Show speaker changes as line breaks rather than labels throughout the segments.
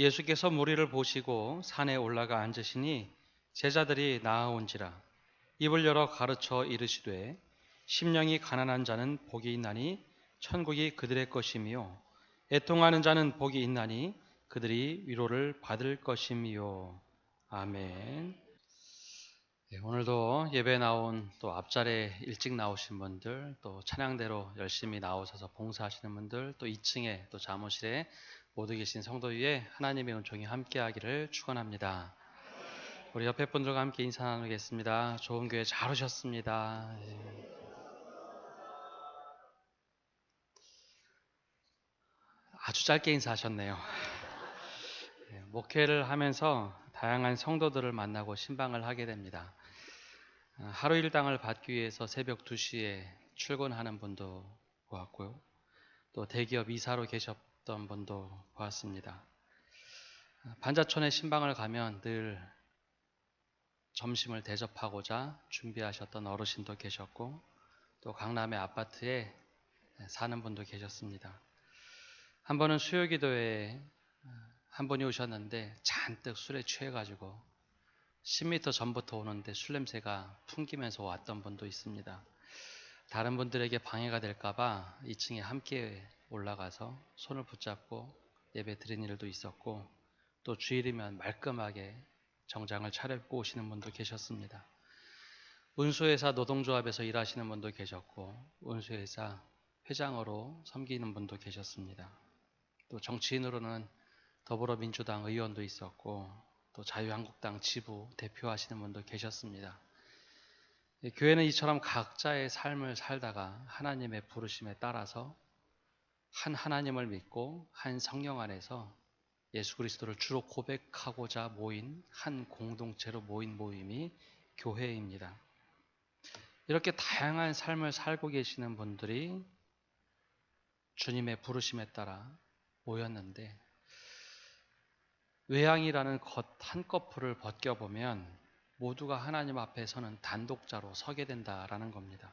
예수께서 무리를 보시고 산에 올라가 앉으시니 제자들이 나아온지라. 입을 열어 가르쳐 이르시되 심령이 가난한 자는 복이 있나니 천국이 그들의 것이며 애통하는 자는 복이 있나니 그들이 위로를 받을 것이며. 아멘. 오늘도 예배 나온 또 앞자리에 일찍 나오신 분들, 또 찬양대로 열심히 나오셔서 봉사하시는 분들, 또 2층에 또 사무실에 모두 계신 성도 위에 하나님의 은총이 함께하기를 축원합니다. 우리 옆에 분들과 함께 인사 나누겠습니다. 좋은 교회 잘 오셨습니다. 아주 짧게 인사하셨네요. 목회를 하면서 다양한 성도들을 만나고 신방을 하게 됩니다. 하루 일당을 받기 위해서 새벽 2시에 출근하는 분도 보았고요. 또 대기업 이사로 계셨던 분도 보았습니다. 반자촌에 신방을 가면 늘 점심을 대접하고자 준비하셨던 어르신도 계셨고, 또 강남의 아파트에 사는 분도 계셨습니다. 한 번은 수요기도에 한 분이 오셨는데 잔뜩 술에 취해가지고 10m 전부터 오는데 술 냄새가 풍기면서 왔던 분도 있습니다. 다른 분들에게 방해가 될까봐 2층에 함께 올라가서 손을 붙잡고 예배 드린 일도 있었고, 또 주일이면 말끔하게 정장을 차려입고 오시는 분도 계셨습니다. 운수회사 노동조합에서 일하시는 분도 계셨고, 운수회사 회장으로 섬기는 분도 계셨습니다. 또 정치인으로는 더불어민주당 의원도 있었고, 또 자유한국당 지부 대표하시는 분도 계셨습니다. 교회는 이처럼 각자의 삶을 살다가 하나님의 부르심에 따라서 한 하나님을 믿고 한 성령 안에서 예수 그리스도를 주로 고백하고자 모인 한 공동체로 모인 모임이 교회입니다. 이렇게 다양한 삶을 살고 계시는 분들이 주님의 부르심에 따라 모였는데, 외양이라는 겉 한꺼풀을 벗겨보면 모두가 하나님 앞에 서는 단독자로 서게 된다라는 겁니다.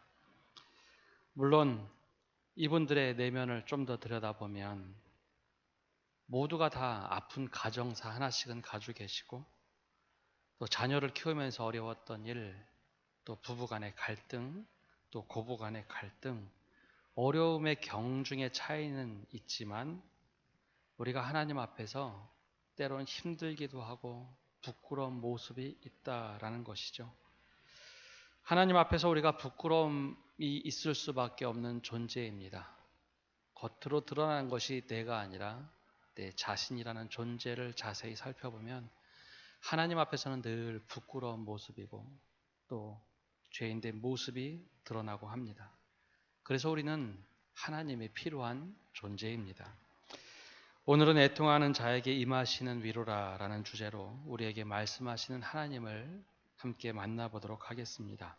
물론 이분들의 내면을 좀 더 들여다보면 모두가 다 아픈 가정사 하나씩은 가지고 계시고, 또 자녀를 키우면서 어려웠던 일, 또 부부간의 갈등, 또 고부간의 갈등, 어려움의 경중의 차이는 있지만 우리가 하나님 앞에서 때론 힘들기도 하고 부끄러운 모습이 있다라는 것이죠. 하나님 앞에서 우리가 부끄러움이 있을 수밖에 없는 존재입니다. 겉으로 드러나는 것이 내가 아니라 내 자신이라는 존재를 자세히 살펴보면 하나님 앞에서는 늘 부끄러운 모습이고 또 죄인된 모습이 드러나고 합니다. 그래서 우리는 하나님이 필요한 존재입니다. 오늘은 애통하는 자에게 임하시는 위로라라는 주제로 우리에게 말씀하시는 하나님을 함께 만나보도록 하겠습니다.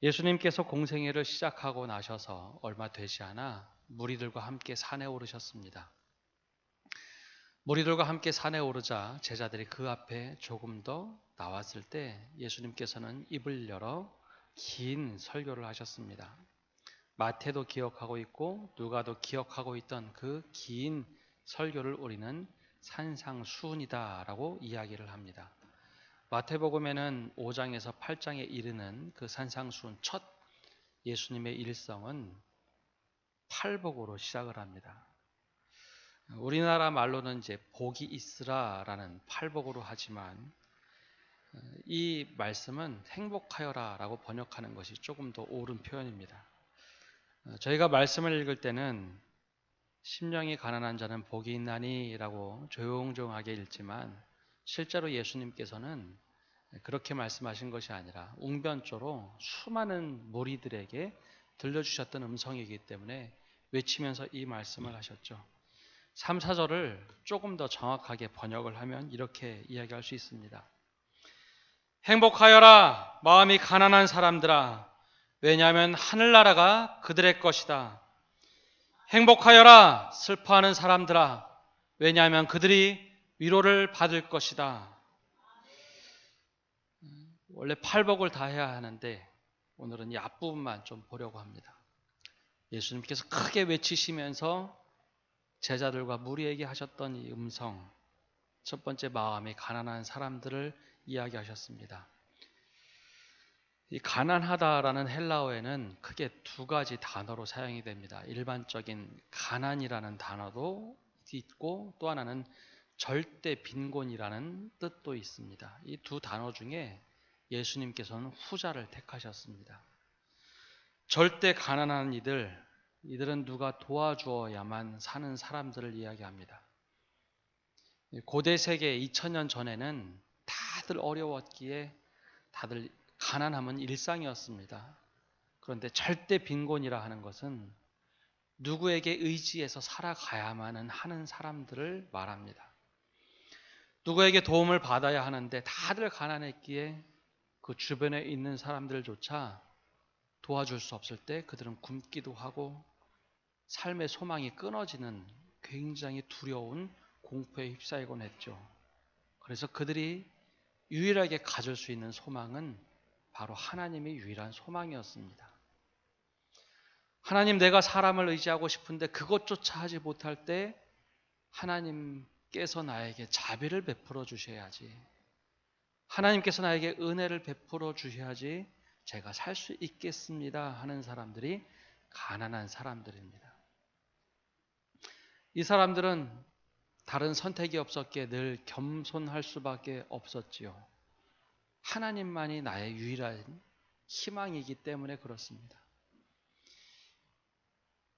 예수님께서 공생애를 시작하고 나셔서 얼마 되지 않아 무리들과 함께 산에 오르셨습니다. 무리들과 함께 산에 오르자 제자들이 그 앞에 조금 더 나왔을 때 예수님께서는 입을 열어 긴 설교를 하셨습니다. 마태도 기억하고 있고 누가도 기억하고 있던 그 긴 설교를 우리는 산상수훈이다라고 이야기를 합니다. 마태복음에는 5장에서 8장에 이르는 그 산상수훈 첫 예수님의 일성은 팔복으로 시작을 합니다. 우리나라 말로는 이제 복이 있으라라는 팔복으로 하지만 이 말씀은 행복하여라라고 번역하는 것이 조금 더 옳은 표현입니다. 저희가 말씀을 읽을 때는 심령이 가난한 자는 복이 있나니 라고 조용조용하게 읽지만 실제로 예수님께서는 그렇게 말씀하신 것이 아니라 웅변조로 수많은 무리들에게 들려주셨던 음성이기 때문에 외치면서 이 말씀을 하셨죠. 3, 4절을 조금 더 정확하게 번역을 하면 이렇게 이야기할 수 있습니다. 행복하여라 마음이 가난한 사람들아, 왜냐하면 하늘나라가 그들의 것이다. 행복하여라 슬퍼하는 사람들아, 왜냐하면 그들이 위로를 받을 것이다. 원래 팔복을 다 해야 하는데 오늘은 이 앞부분만 좀 보려고 합니다. 예수님께서 크게 외치시면서 제자들과 무리에게 하셨던 이 음성, 첫 번째 마음이 가난한 사람들을 이야기하셨습니다. 이 가난하다라는 헬라어에는 크게 두 가지 단어로 사용이 됩니다. 일반적인 가난이라는 단어도 있고 또 하나는 절대 빈곤이라는 뜻도 있습니다. 이 두 단어 중에 예수님께서는 후자를 택하셨습니다. 절대 가난한 이들은 누가 도와주어야만 사는 사람들을 이야기합니다. 고대 세계 2000년 전에는 다들 어려웠기에 다들 가난함은 일상이었습니다. 그런데 절대 빈곤이라 하는 것은 누구에게 의지해서 살아가야만 하는 사람들을 말합니다. 누구에게 도움을 받아야 하는데 다들 가난했기에 그 주변에 있는 사람들조차 도와줄 수 없을 때 그들은 굶기도 하고 삶의 소망이 끊어지는 굉장히 두려운 공포에 휩싸이곤 했죠. 그래서 그들이 유일하게 가질 수 있는 소망은 바로 하나님이 유일한 소망이었습니다. 하나님, 내가 사람을 의지하고 싶은데 그것조차 하지 못할 때 하나님께서 나에게 자비를 베풀어 주셔야지, 하나님께서 나에게 은혜를 베풀어 주셔야지 제가 살 수 있겠습니다 하는 사람들이 가난한 사람들입니다. 이 사람들은 다른 선택이 없었기에 늘 겸손할 수밖에 없었지요. 하나님만이 나의 유일한 희망이기 때문에 그렇습니다.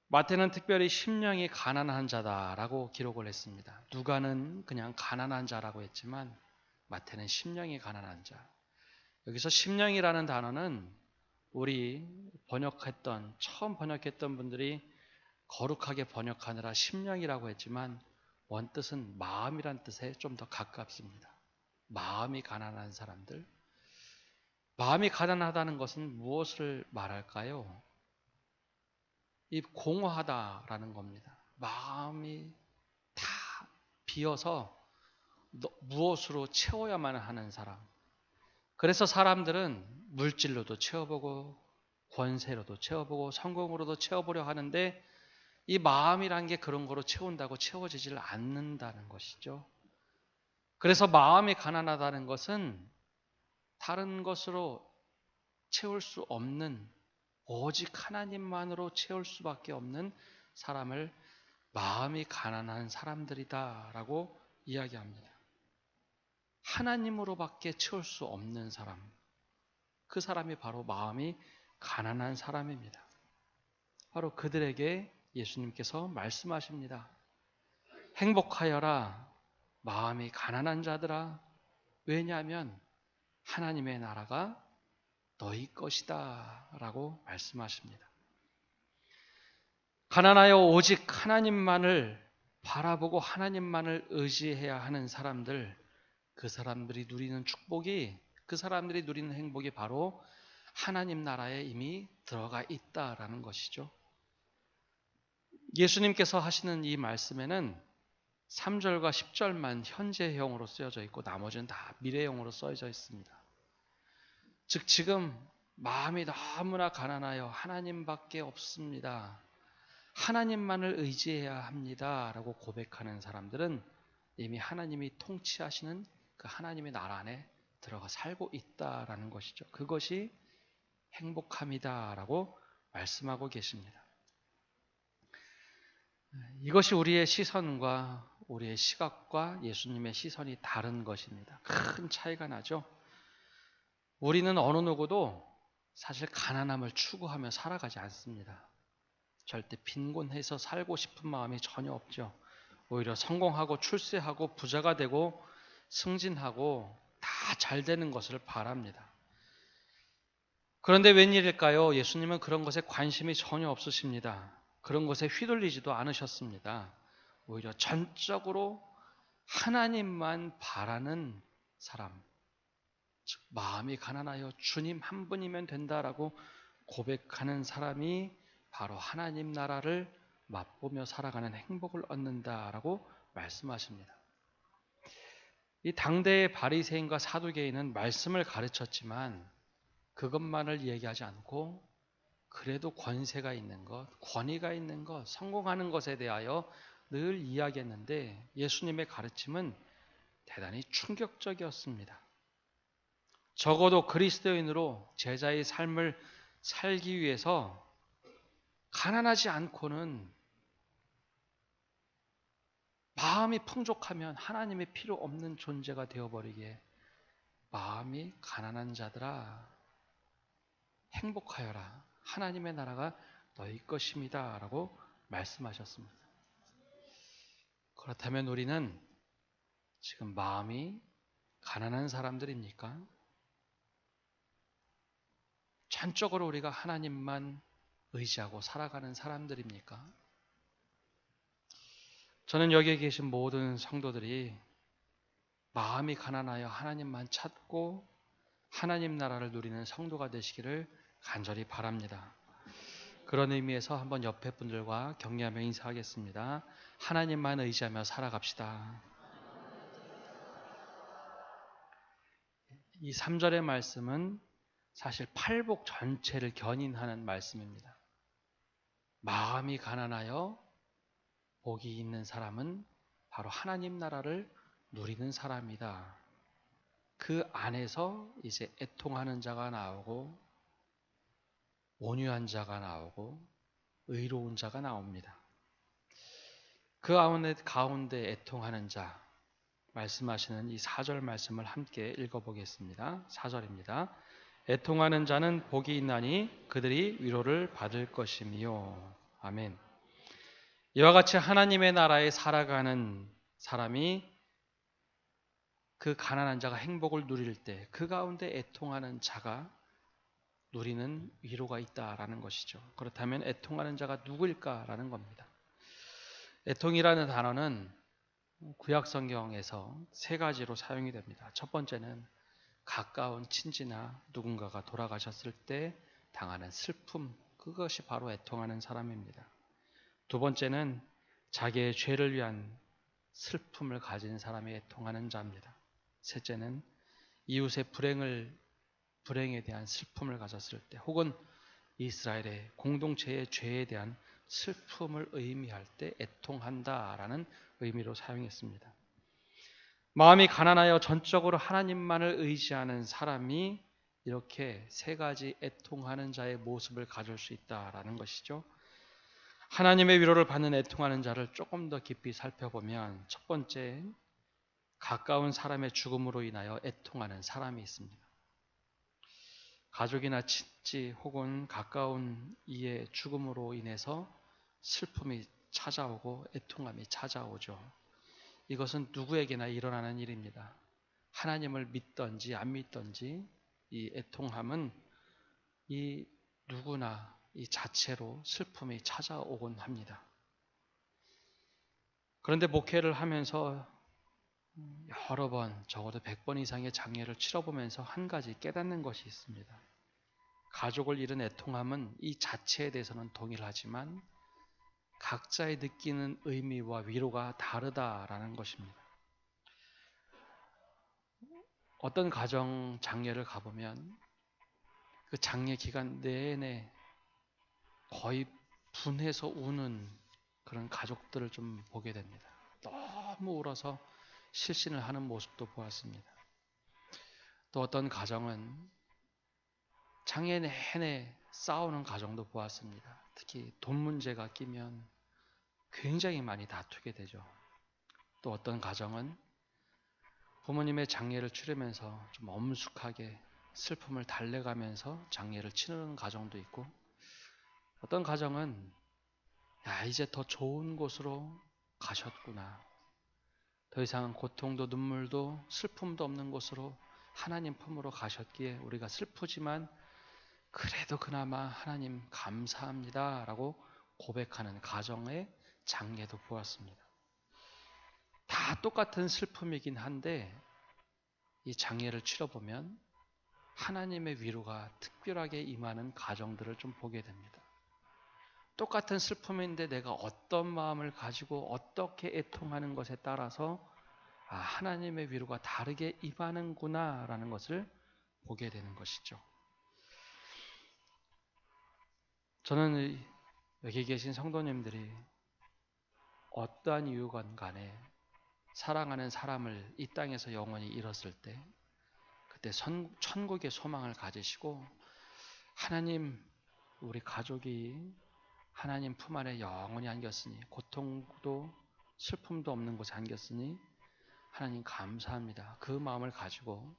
마태는 특별히 심령이 가난한 자다라고 기록을 했습니다. 누가는 그냥 가난한 자라고 했지만 마태는 심령이 가난한 자. 여기서 심령이라는 단어는 우리 처음 번역했던 분들이 거룩하게 번역하느라 심령이라고 했지만 원뜻은 마음이란 뜻에 좀 더 가깝습니다. 마음이 가난한 사람들. 마음이 가난하다는 것은 무엇을 말할까요? 이 공허하다라는 겁니다. 마음이 다 비어서 무엇으로 채워야만 하는 사람. 그래서 사람들은 물질로도 채워보고 권세로도 채워보고 성공으로도 채워보려 하는데 이 마음이란 게 그런 거로 채운다고 채워지질 않는다는 것이죠. 그래서 마음이 가난하다는 것은 다른 것으로 채울 수 없는, 오직 하나님만으로 채울 수밖에 없는 사람을 마음이 가난한 사람들이다라고 이야기합니다. 하나님으로밖에 채울 수 없는 사람, 그 사람이 바로 마음이 가난한 사람입니다. 바로 그들에게 예수님께서 말씀하십니다. 행복하여라 마음이 가난한 자들아. 왜냐하면 하나님의 나라가 너희 것이다 라고 말씀하십니다. 가난하여 오직 하나님만을 바라보고 하나님만을 의지해야 하는 사람들, 그 사람들이 누리는 축복이, 그 사람들이 누리는 행복이 바로 하나님 나라에 이미 들어가 있다라는 것이죠. 예수님께서 하시는 이 말씀에는 3절과 10절만 현재형으로 쓰여져 있고 나머지는 다 미래형으로 써져 있습니다. 즉 지금 마음이 너무나 가난하여 하나님밖에 없습니다, 하나님만을 의지해야 합니다 라고 고백하는 사람들은 이미 하나님이 통치하시는 그 하나님의 나라 안에 들어가 살고 있다라는 것이죠. 그것이 행복함이다 라고 말씀하고 계십니다. 이것이 우리의 시선과 우리의 시각과 예수님의 시선이 다른 것입니다. 큰 차이가 나죠. 우리는 어느 누구도 사실 가난함을 추구하며 살아가지 않습니다. 절대 빈곤해서 살고 싶은 마음이 전혀 없죠. 오히려 성공하고 출세하고 부자가 되고 승진하고 다 잘 되는 것을 바랍니다. 그런데 웬일일까요? 예수님은 그런 것에 관심이 전혀 없으십니다. 그런 것에 휘둘리지도 않으셨습니다. 오히려 전적으로 하나님만 바라는 사람, 즉 마음이 가난하여 주님 한 분이면 된다라고 고백하는 사람이 바로 하나님 나라를 맛보며 살아가는 행복을 얻는다라고 말씀하십니다. 이 당대의 바리새인과 사두개인은 말씀을 가르쳤지만 그것만을 얘기하지 않고 그래도 권세가 있는 것, 권위가 있는 것, 성공하는 것에 대하여 늘 이야기했는데 예수님의 가르침은 대단히 충격적이었습니다. 적어도 그리스도인으로 제자의 삶을 살기 위해서 가난하지 않고는, 마음이 풍족하면 하나님의 필요 없는 존재가 되어버리기에 마음이 가난한 자들아 행복하여라, 하나님의 나라가 너희 것입니다 라고 말씀하셨습니다. 그렇다면 우리는 지금 마음이 가난한 사람들입니까? 전적으로 우리가 하나님만 의지하고 살아가는 사람들입니까? 저는 여기에 계신 모든 성도들이 마음이 가난하여 하나님만 찾고 하나님 나라를 누리는 성도가 되시기를 간절히 바랍니다. 그런 의미에서 한번 옆에 분들과 격려하며 인사하겠습니다. 하나님만 의지하며 살아갑시다. 이 3절의 말씀은 사실 팔복 전체를 견인하는 말씀입니다. 마음이 가난하여 복이 있는 사람은 바로 하나님 나라를 누리는 사람이다. 그 안에서 이제 애통하는 자가 나오고 온유한 자가 나오고 의로운 자가 나옵니다. 그 가운데 애통하는 자 말씀하시는 이 4절 말씀을 함께 읽어보겠습니다. 4절입니다. 애통하는 자는 복이 있나니 그들이 위로를 받을 것이며. 아멘. 이와 같이 하나님의 나라에 살아가는 사람이, 그 가난한 자가 행복을 누릴 때 그 가운데 애통하는 자가 누리는 위로가 있다라는 것이죠. 그렇다면 애통하는 자가 누구일까라는 겁니다. 애통이라는 단어는 구약 성경에서 세 가지로 사용이 됩니다. 첫 번째는 가까운 친지나 누군가가 돌아가셨을 때 당하는 슬픔, 그것이 바로 애통하는 사람입니다. 두 번째는 자기의 죄를 위한 슬픔을 가진 사람이 애통하는 자입니다. 셋째는 이웃의 불행에 대한 슬픔을 가졌을 때, 혹은 이스라엘의 공동체의 죄에 대한 슬픔을 의미할 때 애통한다라는 의미로 사용했습니다. 마음이 가난하여 전적으로 하나님만을 의지하는 사람이 이렇게 세 가지 애통하는 자의 모습을 가질 수 있다라는 것이죠. 하나님의 위로를 받는 애통하는 자를 조금 더 깊이 살펴보면, 첫 번째, 가까운 사람의 죽음으로 인하여 애통하는 사람이 있습니다. 가족이나 친지 혹은 가까운 이의 죽음으로 인해서 슬픔이 찾아오고 애통함이 찾아오죠. 이것은 누구에게나 일어나는 일입니다. 하나님을 믿든지 안 믿든지 이 애통함은 이 누구나 이 자체로 슬픔이 찾아오곤 합니다. 그런데 목회를 하면서 여러 번, 적어도 100번 이상의 장례를 치러보면서 한 가지 깨닫는 것이 있습니다. 가족을 잃은 애통함은 이 자체에 대해서는 동일하지만 각자의 느끼는 의미와 위로가 다르다라는 것입니다. 어떤 가정 장례를 가보면 그 장례 기간 내내 거의 분해서 우는 그런 가족들을 좀 보게 됩니다. 너무 울어서 실신을 하는 모습도 보았습니다. 또 어떤 가정은 장애 내내 싸우는 가정도 보았습니다. 특히 돈 문제가 끼면 굉장히 많이 다투게 되죠. 또 어떤 가정은 부모님의 장례를 치르면서 좀 엄숙하게 슬픔을 달래가면서 장례를 치르는 가정도 있고, 어떤 가정은 야, 이제 더 좋은 곳으로 가셨구나, 더 이상 고통도 눈물도 슬픔도 없는 곳으로 하나님 품으로 가셨기에 우리가 슬프지만 그래도 그나마 하나님 감사합니다 라고 고백하는 가정의 장례도 보았습니다. 다 똑같은 슬픔이긴 한데 이 장례를 치러보면 하나님의 위로가 특별하게 임하는 가정들을 좀 보게 됩니다. 똑같은 슬픔인데 내가 어떤 마음을 가지고 어떻게 애통하는 것에 따라서 하나님의 위로가 다르게 임하는구나 라는 것을 보게 되는 것이죠. 저는 여기 계신 성도님들이 어떠한 이유건 간에 사랑하는 사람을 이 땅에서 영원히 잃었을 때 그때 천국의 소망을 가지시고 하나님 우리 가족이 하나님 품 안에 영원히 안겼으니 고통도 슬픔도 없는 곳에 안겼으니 하나님 감사합니다. 그 마음을 가지고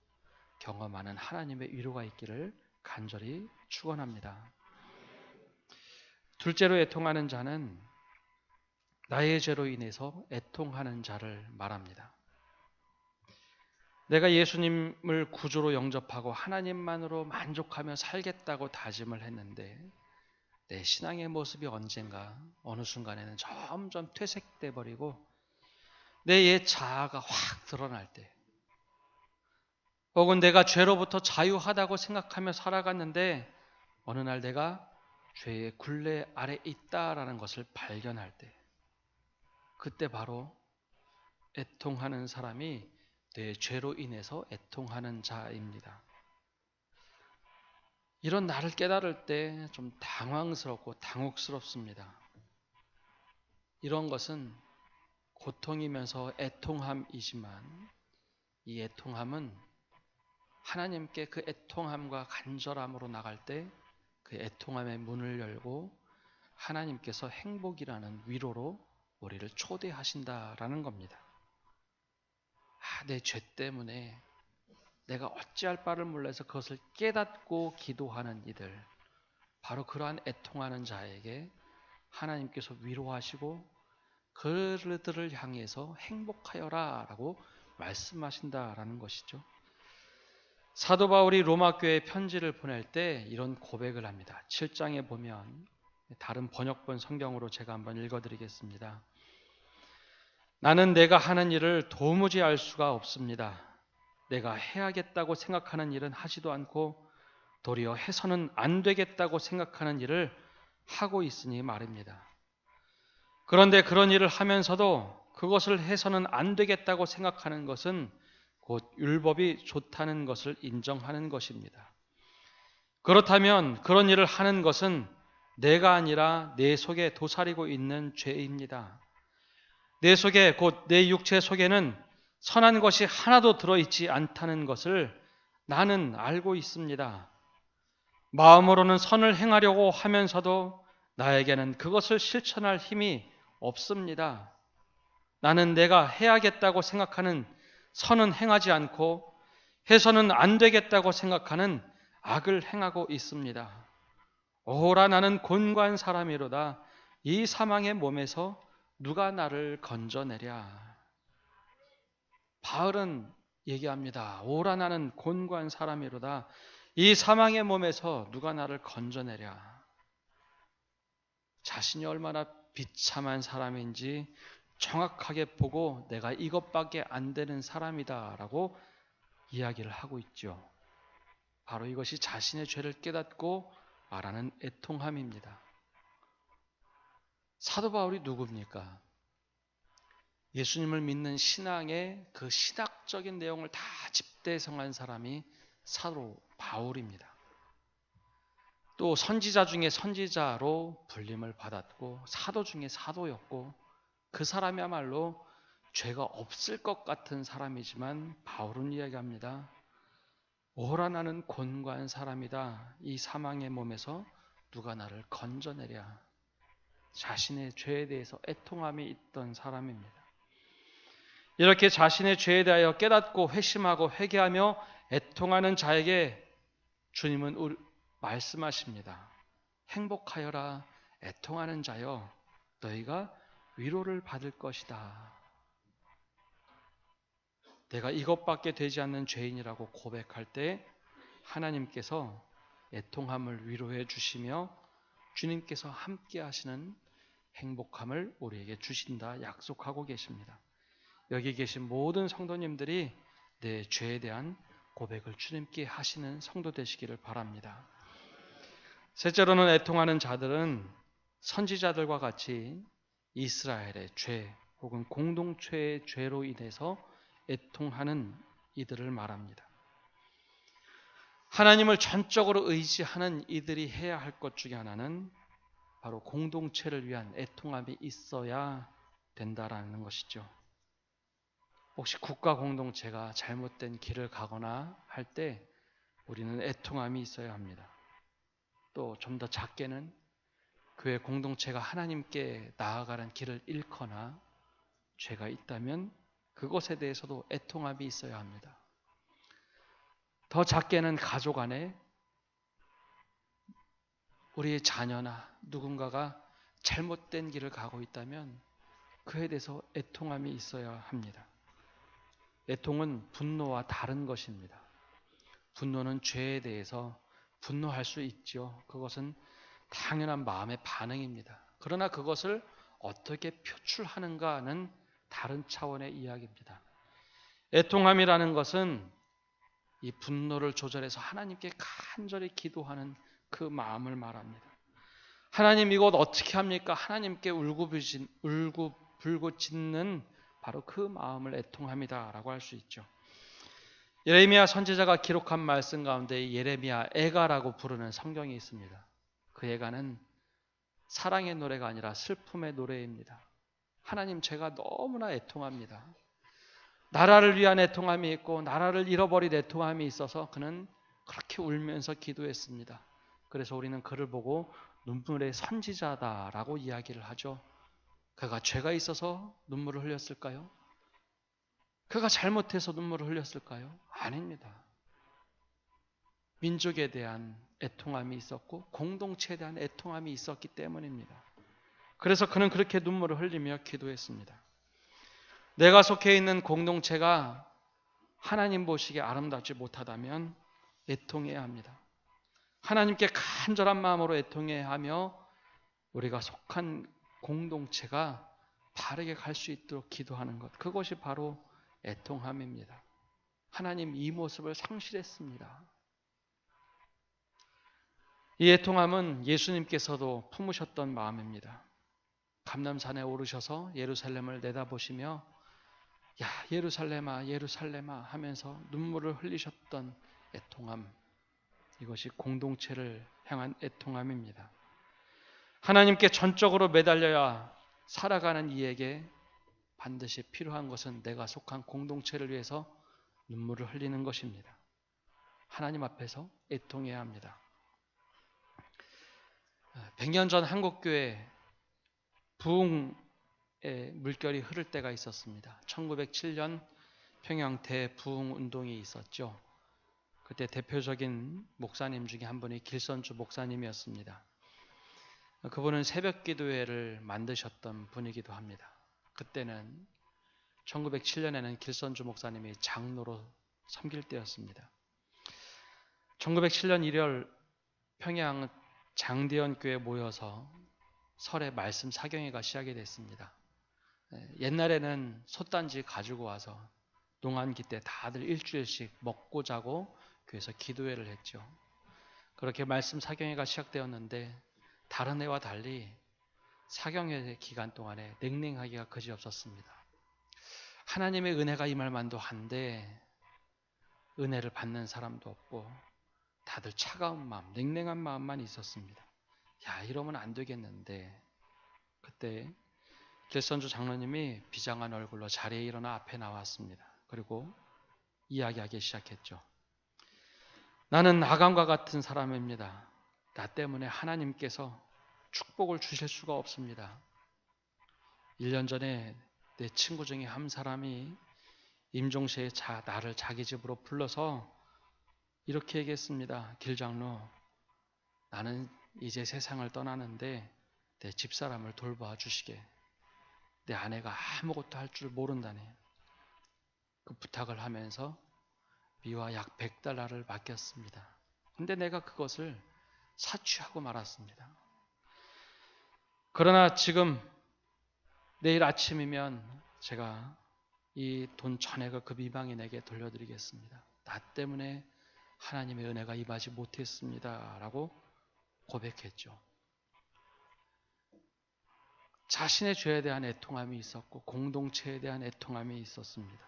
경험하는 하나님의 위로가 있기를 간절히 축원합니다. 둘째로 애통하는 자는 나의 죄로 인해서 애통하는 자를 말합니다. 내가 예수님을 구주로 영접하고 하나님만으로 만족하며 살겠다고 다짐을 했는데 내 신앙의 모습이 언젠가 어느 순간에는 점점 퇴색돼 버리고 내 옛 자아가 확 드러날 때, 혹은 내가 죄로부터 자유하다고 생각하며 살아갔는데 어느 날 내가 죄의 굴레 아래 있다라는 것을 발견할 때, 그때 바로 애통하는 사람이 내 죄로 인해서 애통하는 자입니다. 이런 나를 깨달을 때 좀 당황스럽고 당혹스럽습니다. 이런 것은 고통이면서 애통함이지만 이 애통함은 하나님께 그 애통함과 간절함으로 나갈 때 그 애통함의 문을 열고 하나님께서 행복이라는 위로로 우리를 초대하신다라는 겁니다. 내 죄 때문에 내가 어찌할 바를 몰라서 그것을 깨닫고 기도하는 이들, 바로 그러한 애통하는 자에게 하나님께서 위로하시고 그들을 향해서 행복하여라 라고 말씀하신다라는 것이죠. 사도 바울이 로마 교회에 편지를 보낼 때 이런 고백을 합니다. 7장에 보면, 다른 번역본 성경으로 제가 한번 읽어드리겠습니다. 나는 내가 하는 일을 도무지 알 수가 없습니다. 내가 해야겠다고 생각하는 일은 하지도 않고 도리어 해서는 안 되겠다고 생각하는 일을 하고 있으니 말입니다. 그런데 그런 일을 하면서도 그것을 해서는 안 되겠다고 생각하는 것은 곧 율법이 좋다는 것을 인정하는 것입니다. 그렇다면 그런 일을 하는 것은 내가 아니라 내 속에 도사리고 있는 죄입니다. 내 속에, 곧 내 육체 속에는 선한 것이 하나도 들어있지 않다는 것을 나는 알고 있습니다. 마음으로는 선을 행하려고 하면서도 나에게는 그것을 실천할 힘이 없습니다. 나는 내가 해야겠다고 생각하는 선은 행하지 않고 해서는 안 되겠다고 생각하는 악을 행하고 있습니다. 오호라 나는 곤고한 사람이로다. 이 사망의 몸에서 누가 나를 건져내랴. 바울은 얘기합니다. 오라 나는 곤고한 사람이로다. 이 사망의 몸에서 누가 나를 건져내랴. 자신이 얼마나 비참한 사람인지 정확하게 보고 내가 이것밖에 안 되는 사람이다 라고 이야기를 하고 있죠. 바로 이것이 자신의 죄를 깨닫고 말하는 애통함입니다. 사도 바울이 누굽니까? 예수님을 믿는 신앙의 그 신학적인 내용을 다 집대성한 사람이 사도 바울입니다. 또 선지자 중에 선지자로 불림을 받았고 사도 중에 사도였고 그 사람이야말로 죄가 없을 것 같은 사람이지만 바울은 이야기합니다. 오라 나는 곤고한 사람이다. 이 사망의 몸에서 누가 나를 건져내랴. 자신의 죄에 대해서 애통함이 있던 사람입니다. 이렇게 자신의 죄에 대하여 깨닫고 회심하고 회개하며 애통하는 자에게 주님은 말씀하십니다. 행복하여라 애통하는 자여 너희가 위로를 받을 것이다. 내가 이것밖에 되지 않는 죄인이라고 고백할 때 하나님께서 애통함을 위로해 주시며 주님께서 함께 하시는 행복함을 우리에게 주신다 약속하고 계십니다. 여기 계신 모든 성도님들이 내 죄에 대한 고백을 주님께 하시는 성도 되시기를 바랍니다. 셋째로는 애통하는 자들은 선지자들과 같이 이스라엘의 죄 혹은 공동체의 죄로 인해서 애통하는 이들을 말합니다. 하나님을 전적으로 의지하는 이들이 해야 할 것 중에 하나는 바로 공동체를 위한 애통함이 있어야 된다라는 것이죠. 혹시 국가 공동체가 잘못된 길을 가거나 할 때 우리는 애통함이 있어야 합니다. 또 좀 더 작게는 교회 공동체가 하나님께 나아가는 길을 잃거나 죄가 있다면 그것에 대해서도 애통함이 있어야 합니다. 더 작게는 가족 안에 우리의 자녀나 누군가가 잘못된 길을 가고 있다면 그에 대해서 애통함이 있어야 합니다. 애통은 분노와 다른 것입니다. 분노는 죄에 대해서 분노할 수 있죠. 그것은 당연한 마음의 반응입니다. 그러나 그것을 어떻게 표출하는가는 다른 차원의 이야기입니다. 애통함이라는 것은 이 분노를 조절해서 하나님께 간절히 기도하는 그 마음을 말합니다. 하나님 이것 어떻게 합니까? 하나님께 울고불고짖는 바로 그 마음을 애통함이다라고 할 수 있죠. 예레미야 선지자가 기록한 말씀 가운데 예레미야 애가라고 부르는 성경이 있습니다. 그 애가는 사랑의 노래가 아니라 슬픔의 노래입니다. 하나님 제가 너무나 애통합니다. 나라를 위한 애통함이 있고 나라를 잃어버린 애통함이 있어서 그는 그렇게 울면서 기도했습니다. 그래서 우리는 그를 보고 눈물의 선지자다라고 이야기를 하죠. 그가 죄가 있어서 눈물을 흘렸을까요? 그가 잘못해서 눈물을 흘렸을까요? 아닙니다. 민족에 대한 애통함이 있었고 공동체에 대한 애통함이 있었기 때문입니다. 그래서 그는 그렇게 눈물을 흘리며 기도했습니다. 내가 속해 있는 공동체가 하나님 보시기에 아름답지 못하다면 애통해야 합니다. 하나님께 간절한 마음으로 애통해야 하며 우리가 속한 공동체가 바르게 갈 수 있도록 기도하는 것, 그것이 바로 애통함입니다. 하나님 이 모습을 상실했습니다. 이 애통함은 예수님께서도 품으셨던 마음입니다. 감람산에 오르셔서 예루살렘을 내다보시며 야 예루살렘아 예루살렘아 하면서 눈물을 흘리셨던 애통함, 이것이 공동체를 향한 애통함입니다. 하나님께 전적으로 매달려야 살아가는 이에게 반드시 필요한 것은 내가 속한 공동체를 위해서 눈물을 흘리는 것입니다. 하나님 앞에서 애통해야 합니다. 100년 전 한국교회 부흥의 물결이 흐를 때가 있었습니다. 1907년 평양 대부흥운동이 있었죠. 그때 대표적인 목사님 중에 한 분이 길선주 목사님이었습니다. 그분은 새벽기도회를 만드셨던 분이기도 합니다. 그때는 1907년에는 길선주 목사님이 장로로 섬길 때였습니다. 1907년 1월 평양 장대현교회에 모여서 설의 말씀 사경회가 시작이 됐습니다. 옛날에는 솥단지 가지고 와서 농한기 때 다들 일주일씩 먹고 자고 교회에서 기도회를 했죠. 그렇게 말씀 사경회가 시작되었는데 다른 해와 달리 사경회 기간 동안에 냉랭하기가 그지없었습니다. 하나님의 은혜가 임할 만도 한데 은혜를 받는 사람도 없고 다들 차가운 마음, 냉랭한 마음만 있었습니다. 야, 이러면 안 되겠는데 그때 길선주 장로님이 비장한 얼굴로 자리에 일어나 앞에 나왔습니다. 그리고 이야기하기 시작했죠. 나는 아간과 같은 사람입니다. 나 때문에 하나님께서 축복을 주실 수가 없습니다. 1년 전에 내 친구 중에 한 사람이 임종시에 나를 자기 집으로 불러서 이렇게 얘기했습니다. 길장로, 나는 이제 세상을 떠나는데 내 집사람을 돌봐 주시게. 내 아내가 아무것도 할 줄 모른다네. 그 부탁을 하면서 미화 약 100달러를 맡겼습니다. 근데 내가 그것을 사취하고 말았습니다. 그러나 지금 내일 아침이면 제가 이 돈 전액을 그 미방인에게 돌려드리겠습니다. 나 때문에 하나님의 은혜가 임하지 못했습니다. 라고 고백했죠. 자신의 죄에 대한 애통함이 있었고 공동체에 대한 애통함이 있었습니다.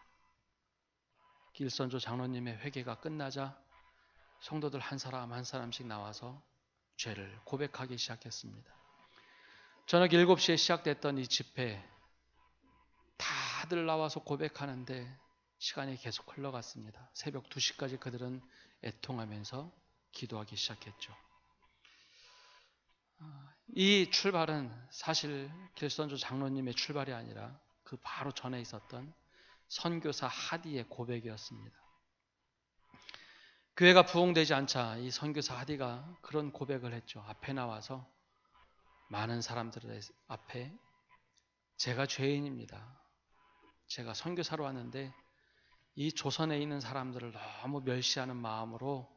길선조 장로님의 회개가 끝나자 성도들 한 사람 한 사람씩 나와서 죄를 고백하기 시작했습니다. 저녁 7시에 시작됐던 이 집회, 다들 나와서 고백하는데 시간이 계속 흘러갔습니다. 새벽 2시까지 그들은 애통하면서 기도하기 시작했죠. 이 출발은 사실 길선조 장로님의 출발이 아니라 그 바로 전에 있었던 선교사 하디의 고백이었습니다. 교회가 부흥되지 않자 이 선교사 하디가 그런 고백을 했죠. 앞에 나와서 많은 사람들 앞에 제가 죄인입니다. 제가 선교사로 왔는데 이 조선에 있는 사람들을 너무 멸시하는 마음으로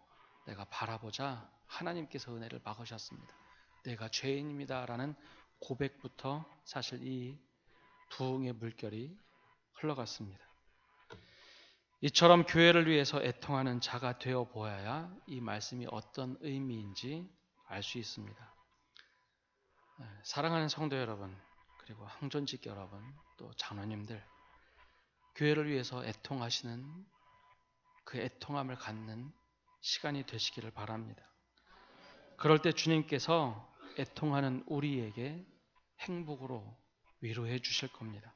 내가 바라보자 하나님께서 은혜를 막으셨습니다. 내가 죄인입니다 라는 고백부터 사실 이 부흥의 물결이 흘러갔습니다. 이처럼 교회를 위해서 애통하는 자가 되어 보아야 이 말씀이 어떤 의미인지 알 수 있습니다. 사랑하는 성도 여러분, 그리고 항존직 여러분, 또 장로님들, 교회를 위해서 애통하시는 그 애통함을 갖는 시간이 되시기를 바랍니다. 그럴 때 주님께서 애통하는 우리에게 행복으로 위로해 주실 겁니다.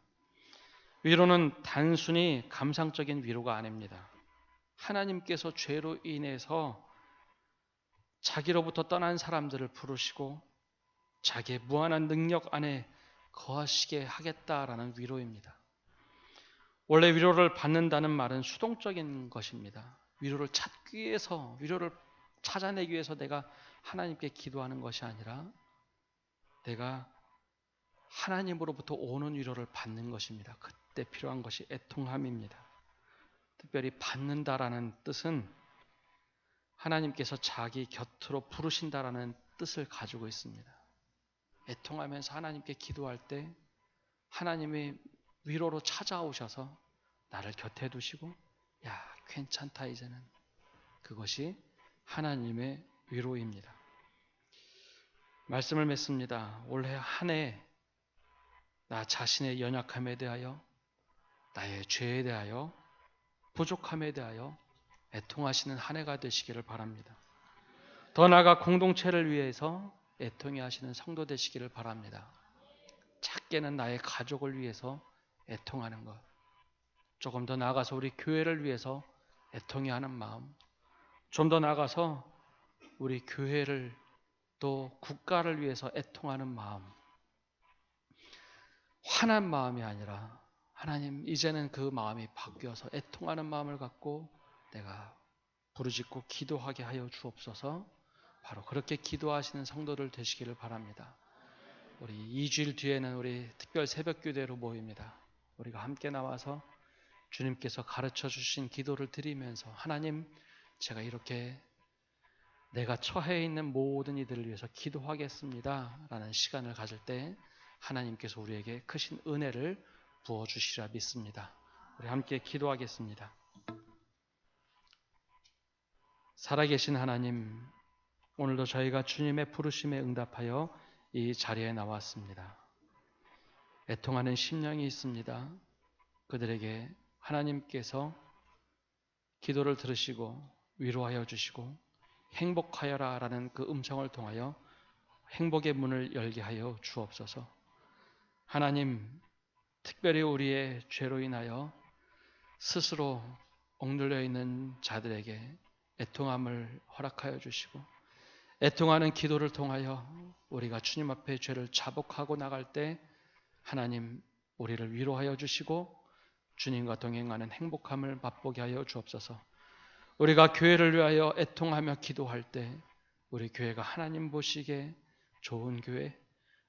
위로는 단순히 감상적인 위로가 아닙니다. 하나님께서 죄로 인해서 자기로부터 떠난 사람들을 부르시고 자기의 무한한 능력 안에 거하시게 하겠다라는 위로입니다. 원래 위로를 받는다는 말은 수동적인 것입니다. 위로를 찾기 위해서, 위로를 찾아내기 위해서 내가 하나님께 기도하는 것이 아니라 내가 하나님으로부터 오는 위로를 받는 것입니다. 그때 필요한 것이 애통함입니다. 특별히 받는다라는 뜻은 하나님께서 자기 곁으로 부르신다라는 뜻을 가지고 있습니다. 애통하면서 하나님께 기도할 때 하나님이 위로로 찾아오셔서 나를 곁에 두시고 야 괜찮다 이제는, 그것이 하나님의 위로입니다. 말씀을 맺습니다. 올해 한 해 나 자신의 연약함에 대하여, 나의 죄에 대하여, 부족함에 대하여 애통하시는 한 해가 되시기를 바랍니다. 더 나아가 공동체를 위해서 애통해 하시는 성도 되시기를 바랍니다. 작게는 나의 가족을 위해서 애통하는 것, 조금 더 나아가서 우리 교회를 위해서 애통해 하는 마음, 좀 더 나아가서 우리 교회를 또 국가를 위해서 애통하는 마음, 화난 마음이 아니라 하나님 이제는 그 마음이 바뀌어서 애통하는 마음을 갖고 내가 부르짖고 기도하게 하여 주옵소서. 바로 그렇게 기도하시는 성도들 되시기를 바랍니다. 우리 2주일 뒤에는 우리 특별 새벽 기도회로 모입니다. 우리가 함께 나와서 주님께서 가르쳐 주신 기도를 드리면서 하나님, 제가 이렇게 내가 처해 있는 모든 이들을 위해서 기도하겠습니다 라는 시간을 가질 때 하나님께서 우리에게 크신 은혜를 부어주시리라 믿습니다. 우리 함께 기도하겠습니다. 살아계신 하나님, 오늘도 저희가 주님의 부르심에 응답하여 이 자리에 나왔습니다. 애통하는 심령이 있습니다. 그들에게 하나님께서 기도를 들으시고 위로하여 주시고 행복하여라 라는 그 음성을 통하여 행복의 문을 열게 하여 주옵소서. 하나님, 특별히 우리의 죄로 인하여 스스로 억눌려 있는 자들에게 애통함을 허락하여 주시고 애통하는 기도를 통하여 우리가 주님 앞에 죄를 자복하고 나갈 때 하나님 우리를 위로하여 주시고 주님과 동행하는 행복함을 맛보게 하여 주옵소서. 우리가 교회를 위하여 애통하며 기도할 때 우리 교회가 하나님 보시기에 좋은 교회,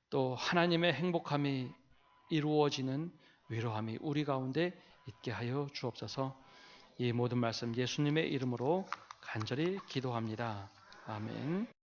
또 하나님의 행복함이 이루어지는 위로함이 우리 가운데 있게 하여 주옵소서. 이 모든 말씀 예수님의 이름으로 간절히 기도합니다. 아멘.